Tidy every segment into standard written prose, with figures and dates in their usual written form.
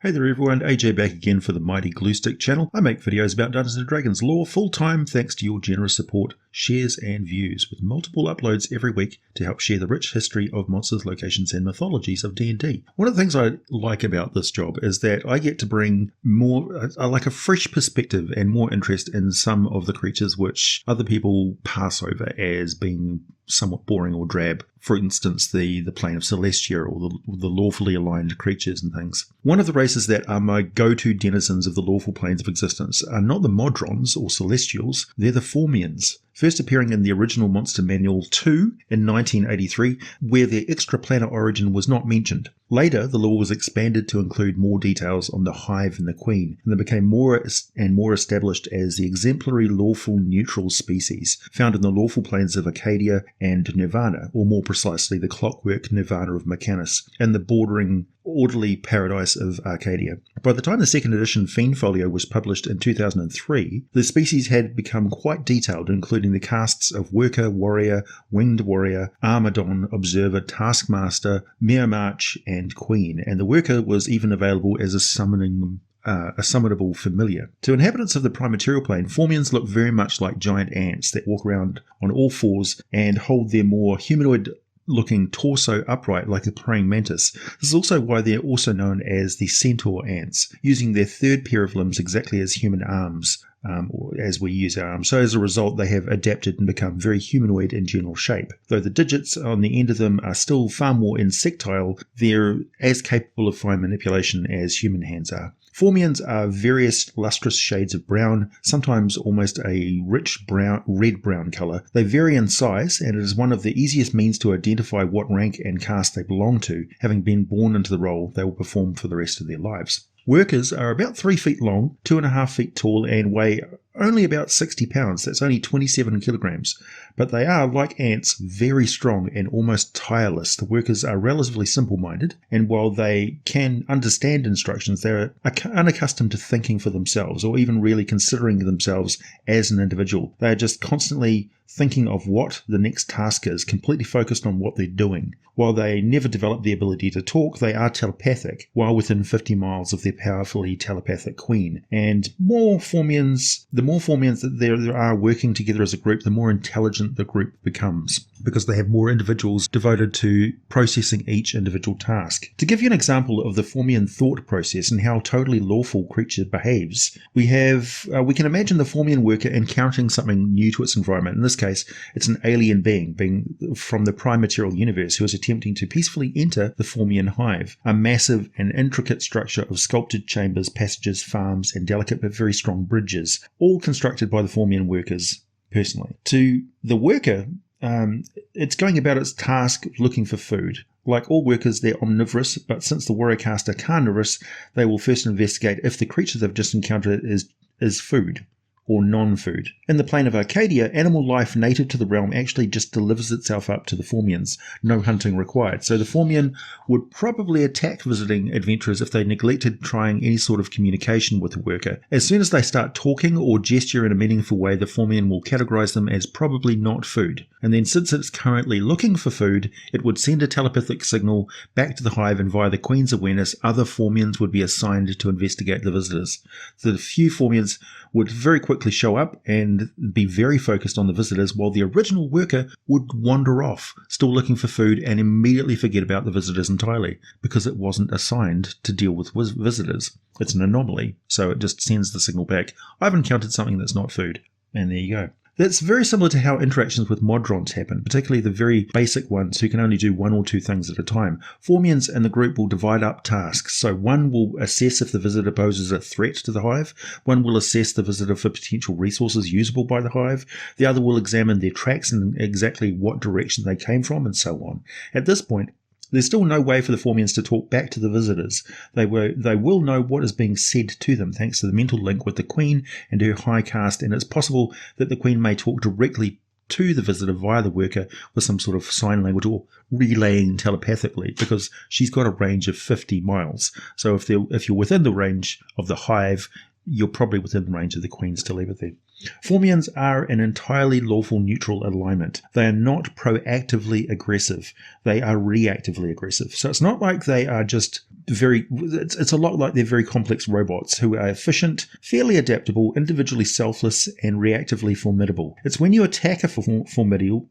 Hey there everyone, AJ back again for the Mighty Gluestick channel. I make videos about Dungeons & Dragons lore full-time thanks to your generous support, shares and views, with multiple uploads every week to help share the rich history of monsters, locations and mythologies of D&D. One of the things I like about this job is that I get to bring more, like a fresh perspective and more interest in some of the creatures which other people pass over as being somewhat boring or drab. For instance, the plane of Celestia or the lawfully aligned creatures and things. One of the races that are my go-to denizens of the lawful planes of existence are not the Modrons or Celestials, they're the Formians. First appearing in the original Monster Manual 2 in 1983, where their extraplanar origin was not mentioned. Later, the lore was expanded to include more details on the Hive and the Queen, and they became more and more established as the exemplary Lawful Neutral species, found in the lawful planes of Arcadia and Nirvana, or more precisely the clockwork Nirvana of Mechanus, and the bordering orderly paradise of Arcadia. By the time the second edition Fiend Folio was published in 2003, the species had become quite detailed, including the casts of Worker, Warrior, Winged Warrior, Armadon, Observer, Taskmaster, Mere March, and Queen, and the Worker was even available as a summonable familiar. To inhabitants of the prime material plane, Formians look very much like giant ants that walk around on all fours and hold their more humanoid-looking torso upright like a praying mantis. This is also why they're also known as the centaur ants, using their third pair of limbs exactly as human arms, or as we use our arms. So as a result, they have adapted and become very humanoid in general shape. Though the digits on the end of them are still far more insectile, they're as capable of fine manipulation as human hands are. Formians are various lustrous shades of brown, sometimes almost a rich red-brown colour. They vary in size, and it is one of the easiest means to identify what rank and caste they belong to, having been born into the role they will perform for the rest of their lives. Workers are about 3 feet long, 2.5 feet tall, and weigh only about 60 pounds. That's only 27 kilograms. But they are, like ants, very strong and almost tireless. The workers are relatively simple-minded, and while they can understand instructions, they're unaccustomed to thinking for themselves or even really considering themselves as an individual. They are just constantly thinking of what the next task is, completely focused on what they're doing. While they never develop the ability to talk, they are telepathic, while within 50 miles of their powerfully telepathic queen. And the more Formians that there are working together as a group, the more intelligent the group becomes, because they have more individuals devoted to processing each individual task. To give you an example of the Formian thought process and how a totally lawful creature behaves, we can imagine the Formian worker encountering something new to its environment. In this case, it's an alien being from the prime material universe who is attempting to peacefully enter the Formian hive, a massive and intricate structure of sculpted chambers, passages, farms, and delicate but very strong bridges, all constructed by the Formian workers personally. To the worker, it's going about its task of looking for food. Like all workers, they're omnivorous, but since the warrior caste are carnivorous, they will first investigate if the creature they've just encountered is food or non-food. In the plane of Arcadia, animal life native to the realm actually just delivers itself up to the Formians, no hunting required. So the Formian would probably attack visiting adventurers if they neglected trying any sort of communication with the worker. As soon as they start talking or gesture in a meaningful way, the Formian will categorize them as probably not food. And then since it's currently looking for food, it would send a telepathic signal back to the hive, and via the Queen's awareness, other Formians would be assigned to investigate the visitors. The few Formians would very quickly show up and be very focused on the visitors, while the original worker would wander off, still looking for food, and immediately forget about the visitors entirely, because it wasn't assigned to deal with visitors. It's an anomaly, so it just sends the signal back, I've encountered something that's not food, and there you go. That's very similar to how interactions with Modrons happen, particularly the very basic ones who can only do one or two things at a time. Formians in the group will divide up tasks, so one will assess if the visitor poses a threat to the hive, one will assess the visitor for potential resources usable by the hive, the other will examine their tracks and exactly what direction they came from, and so on. At this point, there's still no way for the Formians to talk back to the visitors. They will know what is being said to them thanks to the mental link with the Queen and her high caste, and it's possible that the Queen may talk directly to the visitor via the worker with some sort of sign language or relaying telepathically, because she's got a range of 50 miles. So if you're within the range of the hive, you're probably within the range of the Queen's telepathy. Formians are an entirely lawful neutral alignment. They are not proactively aggressive. They are reactively aggressive. So it's not like they are just it's a lot like they're very complex robots who are efficient, fairly adaptable, individually selfless, and reactively formidable. It's when you attack a Formian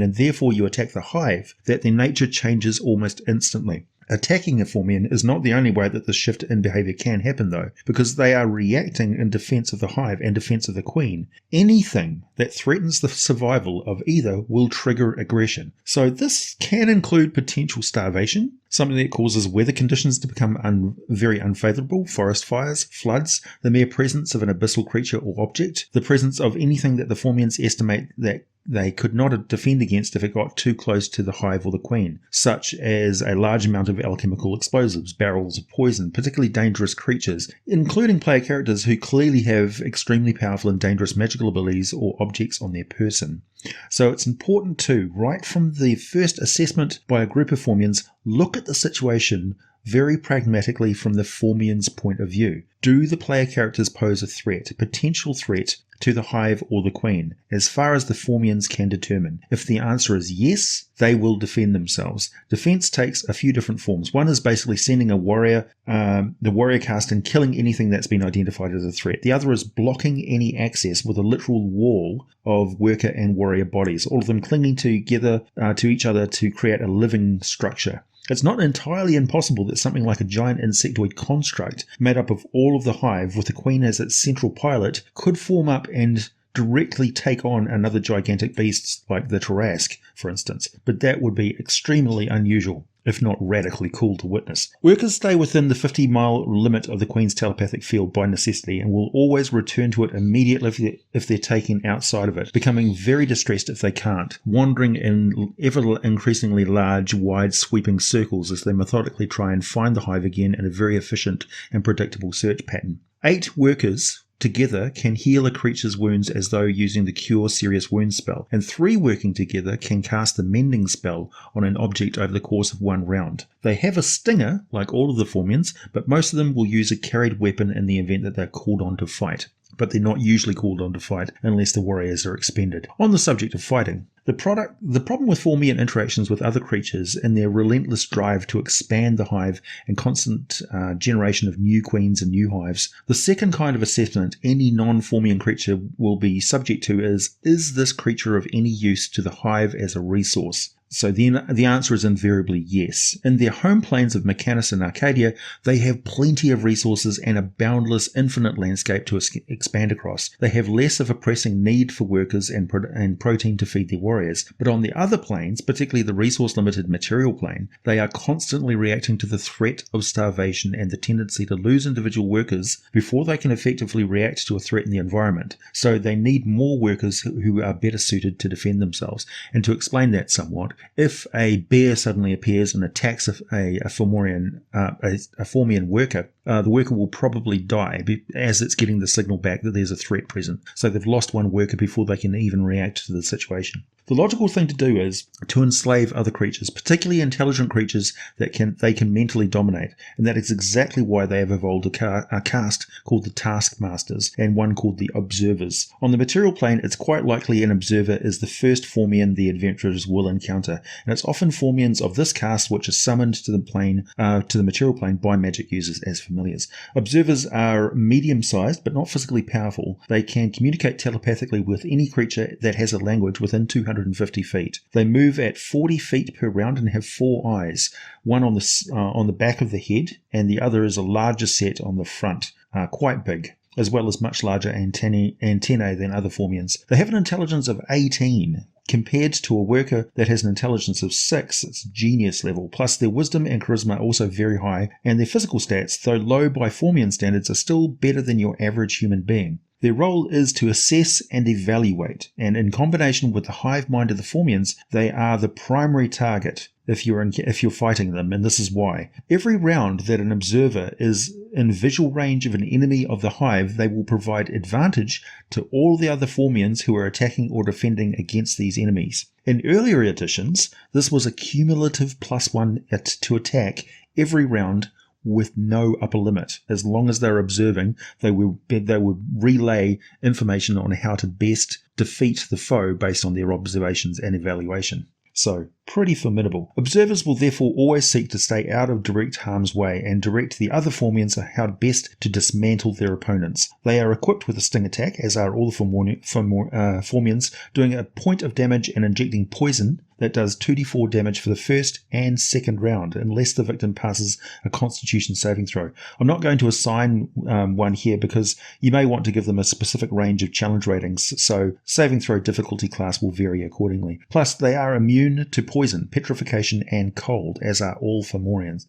and therefore you attack the hive that their nature changes almost instantly. Attacking a Formian is not the only way that this shift in behavior can happen, though, because they are reacting in defense of the hive and defense of the queen. Anything that threatens the survival of either will trigger aggression. So this can include potential starvation, something that causes weather conditions to become very unfavorable, forest fires, floods, the mere presence of an abyssal creature or object, the presence of anything that the Formians estimate that they could not defend against if it got too close to the hive or the queen, such as a large amount of alchemical explosives, barrels of poison, particularly dangerous creatures, including player characters who clearly have extremely powerful and dangerous magical abilities or objects on their person. So it's important to, right from the first assessment by a group of Formians, look at the situation very pragmatically from the Formian's point of view. Do the player characters pose a potential threat to the hive or the queen, as far as the Formians can determine? If the answer is yes, they will defend themselves. Defense takes a few different forms. One is basically sending a warrior, the warrior caste, and killing anything that's been identified as a threat. The other is blocking any access with a literal wall of worker and warrior bodies, all of them clinging together to each other to create a living structure. It's not entirely impossible that something like a giant insectoid construct made up of all of the hive with the queen as its central pilot could form up and directly take on another gigantic beast like the Tarrasque, for instance, but that would be extremely unusual, if not radically cool to witness. Workers stay within the 50-mile limit of the Queen's telepathic field by necessity and will always return to it immediately if they're taken outside of it, becoming very distressed if they can't, wandering in ever increasingly large, wide, sweeping circles as they methodically try and find the hive again in a very efficient and predictable search pattern. 8 workers together can heal a creature's wounds as though using the Cure Serious Wounds spell, and 3 working together can cast the Mending spell on an object over the course of 1 round. They have a stinger, like all of the Formians, but most of them will use a carried weapon in the event that they're called on to fight. But they're not usually called on to fight unless the warriors are expended. On the subject of fighting, the problem with Formian interactions with other creatures and their relentless drive to expand the hive and constant generation of new queens and new hives, the second kind of assessment any non-Formian creature will be subject to is this creature of any use to the hive as a resource? So then the answer is invariably yes. In their home planes of Mechanus and Arcadia, they have plenty of resources and a boundless, infinite landscape to expand across. They have less of a pressing need for workers and protein to feed their warriors. But on the other planes, particularly the resource-limited material plane, they are constantly reacting to the threat of starvation and the tendency to lose individual workers before they can effectively react to a threat in the environment. So they need more workers who are better suited to defend themselves. And to explain that somewhat, if a bear suddenly appears and attacks a Formian worker, the worker will probably die as it's getting the signal back that there's a threat present. So they've lost 1 worker before they can even react to the situation. The logical thing to do is to enslave other creatures, particularly intelligent creatures that they can mentally dominate, and that is exactly why they have evolved a caste called the Taskmasters and one called the Observers. On the material plane, it's quite likely an Observer is the first Formian the adventurers will encounter, and it's often Formians of this caste which are summoned to the material plane by magic users as familiars. Observers are medium-sized but not physically powerful. They can communicate telepathically with any creature that has a language within 250 feet. They move at 40 feet per round and have 4 eyes, one on the back of the head, and the other is a larger set on the front, quite big, as well as much larger antennae than other Formians. They have an intelligence of 18, compared to a worker that has an intelligence of 6. It's genius level. Plus their wisdom and charisma are also very high, and their physical stats, though low by Formian standards, are still better than your average human being. Their role is to assess and evaluate, and in combination with the hive mind of the Formians, they are the primary target if you're fighting them, and this is why. Every round that an observer is in visual range of an enemy of the hive, they will provide advantage to all the other Formians who are attacking or defending against these enemies. In earlier editions, this was a cumulative +1 to attack every round with no upper limit. As long as they're observing, they would relay information on how to best defeat the foe based on their observations and evaluation. So, pretty formidable. Observers will therefore always seek to stay out of direct harm's way and direct the other Formians on how best to dismantle their opponents. They are equipped with a sting attack, as are all the Formians, doing a point of damage and injecting poison that does 2d4 damage for the first and second round, unless the victim passes a Constitution saving throw. I'm not going to assign one here because you may want to give them a specific range of challenge ratings, so saving throw difficulty class will vary accordingly. Plus, they are immune to poison, petrification, and cold, as are all Formians.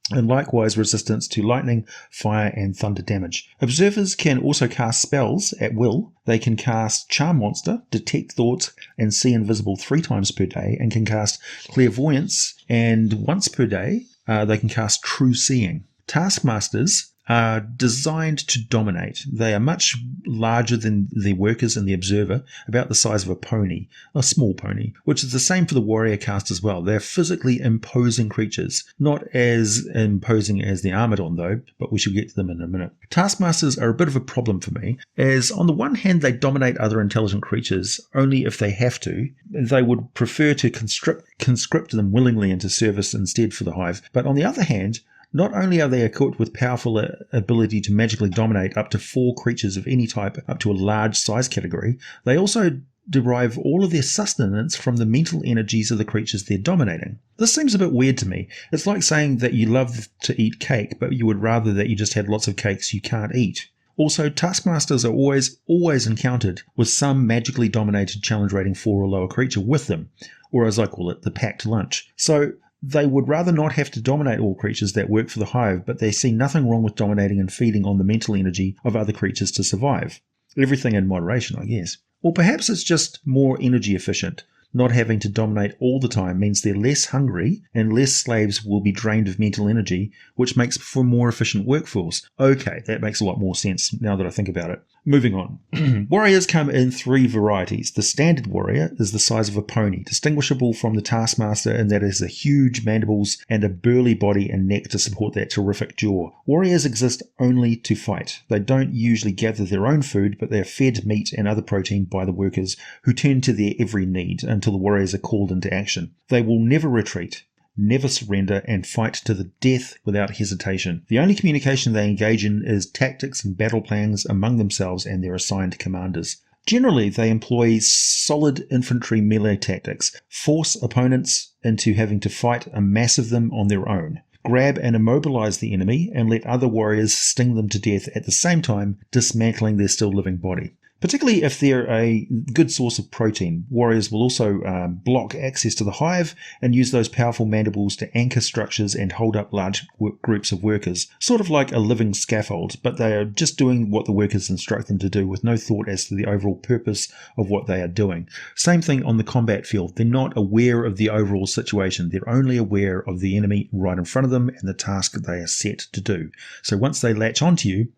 And likewise resistance to lightning, fire, and thunder damage. Observers can also cast spells at will. They can cast Charm Monster, Detect Thoughts, and See Invisible 3 times per day, and can cast Clairvoyance, and once per day they can cast True Seeing. Taskmasters are designed to dominate. They are much larger than the workers and the observer, about the size of a pony, a small pony, which is the same for the warrior caste as well. They're physically imposing creatures, not as imposing as the Armadon though, but we shall get to them in a minute. Taskmasters are a bit of a problem for me, as on the one hand they dominate other intelligent creatures only if they have to. They would prefer to conscript them willingly into service instead for the hive, but on the other hand, not only are they equipped with powerful ability to magically dominate up to 4 creatures of any type up to a large size category, they also derive all of their sustenance from the mental energies of the creatures they're dominating. This seems a bit weird to me. It's like saying that you love to eat cake, but you would rather that you just had lots of cakes you can't eat. Also, Taskmasters are always encountered with some magically dominated challenge rating 4 or lower creature with them, or as I call it, the packed lunch. So they would rather not have to dominate all creatures that work for the hive, but they see nothing wrong with dominating and feeding on the mental energy of other creatures to survive. Everything in moderation, I guess. Or perhaps it's just more energy efficient. Not having to dominate all the time means they're less hungry and less slaves will be drained of mental energy, which makes for a more efficient workforce. Okay, that makes a lot more sense now that I think about it. Moving on. Warriors come in 3 varieties. The standard warrior is the size of a pony, distinguishable from the Taskmaster in that it has a huge mandibles and a burly body and neck to support that terrific jaw. Warriors exist only to fight. They don't usually gather their own food, but they are fed meat and other protein by the workers, who turn to their every need until the warriors are called into action. They will never retreat, never surrender, and fight to the death without hesitation. The only communication they engage in is tactics and battle plans among themselves and their assigned commanders. Generally, they employ solid infantry melee tactics, force opponents into having to fight a mass of them on their own, grab and immobilize the enemy, and let other warriors sting them to death at the same time dismantling their still living body. Particularly if they're a good source of protein, warriors will also block access to the hive and use those powerful mandibles to anchor structures and hold up large groups of workers, sort of like a living scaffold, but they are just doing what the workers instruct them to do with no thought as to the overall purpose of what they are doing. Same thing on the combat field. They're not aware of the overall situation. They're only aware of the enemy right in front of them and the task that they are set to do. So once they latch onto you,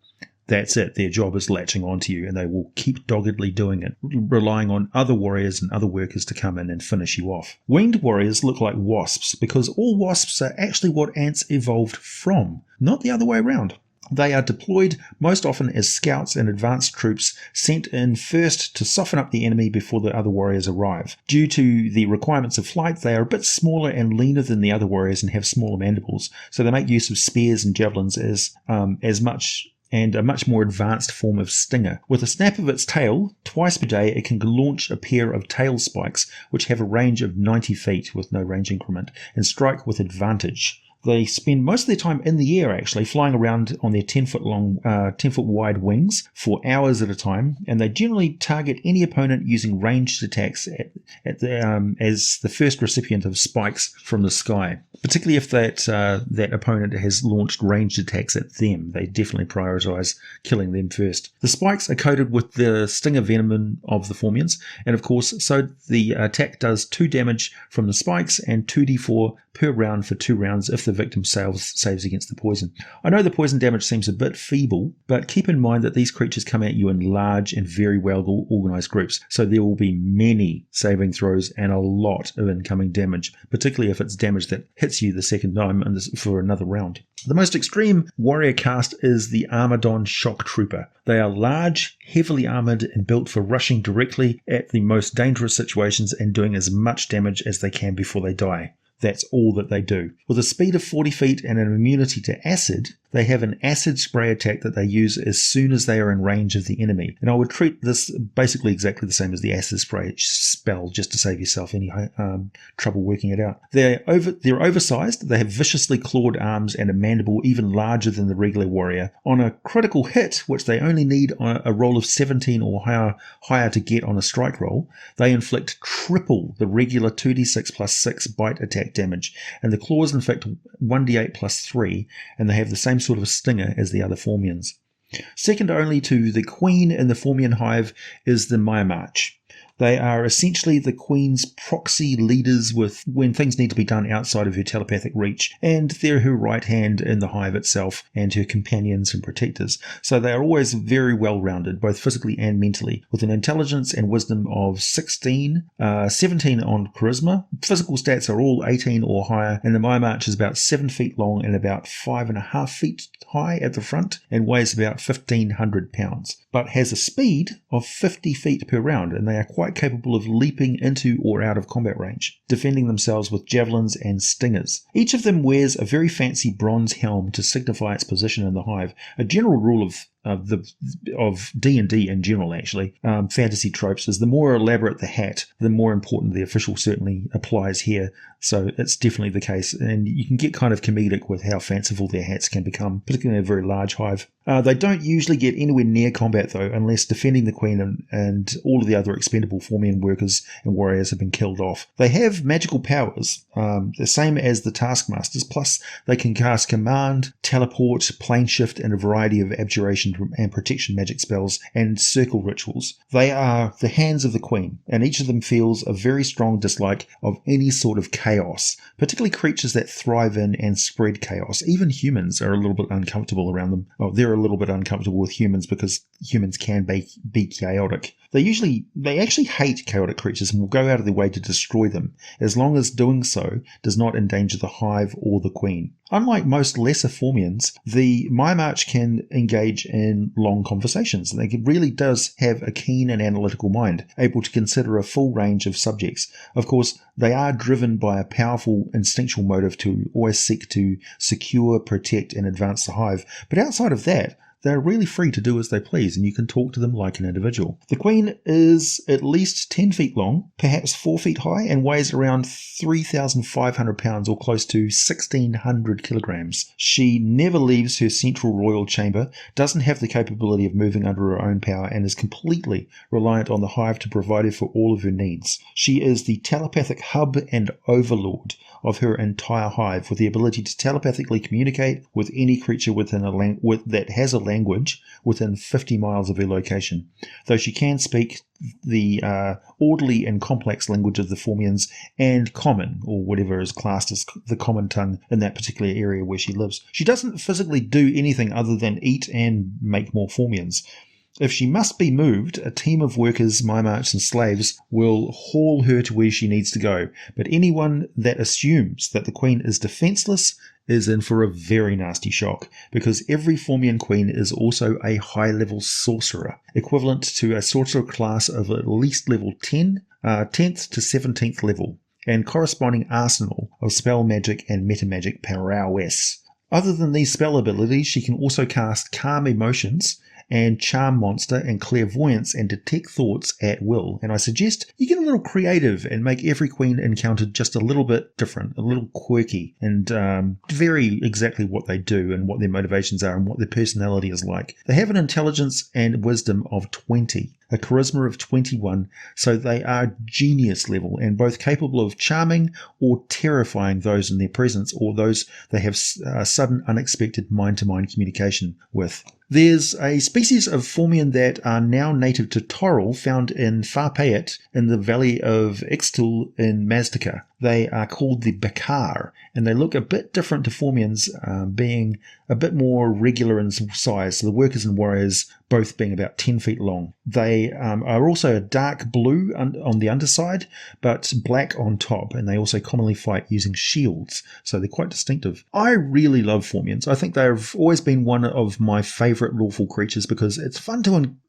that's it. Their job is latching onto you, and they will keep doggedly doing it, relying on other warriors and other workers to come in and finish you off. Winged warriors look like wasps because all wasps are actually what ants evolved from, not the other way around. They are deployed most often as scouts and advanced troops sent in first to soften up the enemy before the other warriors arrive. Due to the requirements of flight, they are a bit smaller and leaner than the other warriors and have smaller mandibles, so they make use of spears and javelins as a much more advanced form of stinger. With a snap of its tail, twice per day, it can launch a pair of tail spikes, which have a range of 90 feet with no range increment, and strike with advantage. They spend most of their time in the air, actually, flying around on their 10-foot wide wings for hours at a time, and they generally target any opponent using ranged attacks as the first recipient of spikes from the sky. Particularly if that opponent has launched ranged attacks at them, they definitely prioritize killing them first. The spikes are coated with the stinger venom of the Formians, and of course, so the attack does 2 damage from the spikes and 2d4 per round for 2 rounds if the the victim saves against the poison. I know the poison damage seems a bit feeble, but keep in mind that these creatures come at you in large and very well organised groups, so there will be many saving throws and a lot of incoming damage, particularly if it's damage that hits you the second time for another round. The most extreme warrior caste is the Armadon Shock Trooper. They are large, heavily armoured and built for rushing directly at the most dangerous situations and doing as much damage as they can before they die. That's all that they do. With a speed of 40 feet and an immunity to acid, they have an acid spray attack that they use as soon as they are in range of the enemy. And I would treat this basically exactly the same as the acid spray spell, just to save yourself any trouble working it out. They're oversized, they have viciously clawed arms and a mandible even larger than the regular warrior. On a critical hit, which they only need a roll of 17 or higher to get on a strike roll, they inflict triple the regular 2d6 plus 6 bite attack damage, and the claws inflict 1d8 plus 3, and they have the same sort of a stinger as the other Formians. Second only to the Queen in the Formian hive is the Mechanus. They are essentially the Queen's proxy leaders when things need to be done outside of her telepathic reach, and they're her right hand in the hive itself and her companions and protectors. So they are always very well rounded, both physically and mentally, with an intelligence and wisdom of 16, 17 on charisma. Physical stats are all 18 or higher, and the Mechanus is about 7 feet long and about 5.5 feet high at the front and weighs about 1,500 pounds, but has a speed of 50 feet per round, and they are quite capable of leaping into or out of combat range, defending themselves with javelins and stingers. Each of them wears a very fancy bronze helm to signify its position in the hive. A general rule of D&D in general, actually, fantasy tropes, is the more elaborate the hat, the more important the official certainly applies here. So it's definitely the case, and you can get kind of comedic with how fanciful their hats can become, particularly in a very large hive. They don't usually get anywhere near combat, though, unless defending the Queen and all of the other expendable Formian workers and warriors have been killed off. They have magical powers, the same as the Taskmasters, plus they can cast command, teleport, plane shift, and a variety of abjuration and protection magic spells and circle rituals. They are the hands of the Queen, and each of them feels a very strong dislike of any sort of chaos, particularly creatures that thrive in and spread chaos. Even humans are a little bit uncomfortable around them. Oh, they're a little bit uncomfortable with humans because humans can be chaotic. They actually hate chaotic creatures and will go out of their way to destroy them, as long as doing so does not endanger the hive or the Queen. Unlike most lesser Formians, the Mechanus can engage in long conversations. It really does have a keen and analytical mind, able to consider a full range of subjects. Of course, they are driven by a powerful instinctual motive to always seek to secure, protect, and advance the hive. But outside of that, they're really free to do as they please, and you can talk to them like an individual. The Queen is at least 10 feet long, perhaps 4 feet high, and weighs around 3,500 pounds or close to 1,600 kilograms. She never leaves her central royal chamber, doesn't have the capability of moving under her own power, and is completely reliant on the hive to provide her for all of her needs. She is the telepathic hub and overlord of her entire hive, with the ability to telepathically communicate with any creature that has a language within 50 miles of her location, though she can speak the orderly and complex language of the Formians and common, or whatever is classed as the common tongue in that particular area where she lives. She doesn't physically do anything other than eat and make more Formians. If she must be moved, a team of workers, Mechanus, and slaves will haul her to where she needs to go, but anyone that assumes that the Queen is defenseless is in for a very nasty shock, because every Formian Queen is also a high-level sorcerer, equivalent to a sorcerer class of at least level 10, 10th to 17th level, and corresponding arsenal of spell magic and metamagic prowess. Other than these spell abilities, she can also cast Calm Emotions and Charm Monster and Clairvoyance and Detect Thoughts at will. And I suggest you get a little creative and make every Queen encountered just a little bit different, a little quirky, and vary exactly what they do and what their motivations are and what their personality is like. They have an intelligence and wisdom of 20. a charisma of 21, so they are genius level and both capable of charming or terrifying those in their presence or those they have sudden unexpected mind-to-mind communication with. There's a species of Formian that are now native to Toril, found in Far Pickett in the valley of Ixtal in Mazdaca. They are called the Bakar, and they look a bit different to Formians, being a bit more regular in size, so the workers and warriors both being about 10 feet long. They are also a dark blue on the underside, but black on top, and they also commonly fight using shields, so they're quite distinctive. I really love Formians. I think they've always been one of my favourite lawful creatures because it's fun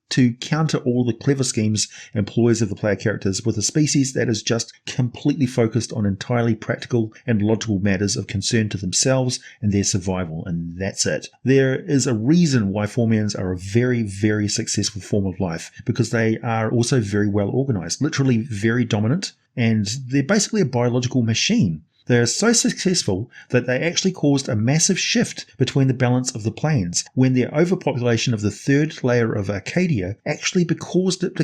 to counter all the clever schemes and ploys of the player characters with a species that is just completely focused on entirely practical and logical matters of concern to themselves and their survival, and that's it. There is a reason why Formians are a very, very successful form of life, because they are also very well organized, literally very dominant, and they're basically a biological machine. They are so successful that they actually caused a massive shift between the balance of the planes when their overpopulation of the third layer of Arcadia actually caused it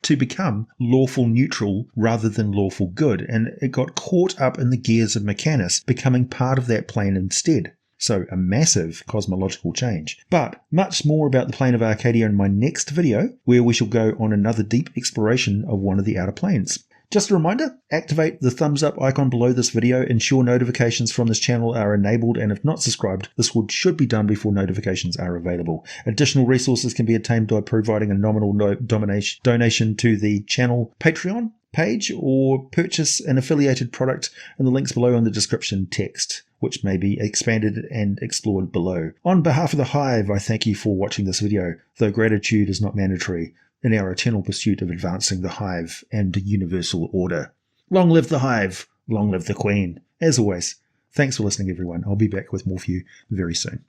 to become lawful neutral rather than lawful good, and it got caught up in the gears of Mechanus, becoming part of that plane instead. So a massive cosmological change. But much more about the plane of Arcadia in my next video, where we shall go on another deep exploration of one of the outer planes. Just a reminder, activate the thumbs up icon below this video, ensure notifications from this channel are enabled, and if not subscribed, this should be done before notifications are available. Additional resources can be obtained by providing a nominal donation to the channel Patreon page, or purchase an affiliated product in the links below in the description text, which may be expanded and explored below. On behalf of the Hive, I thank you for watching this video, though gratitude is not mandatory in our eternal pursuit of advancing the Hive and universal order. Long live the Hive, long live the Queen. As always, thanks for listening everyone. I'll be back with more for you very soon.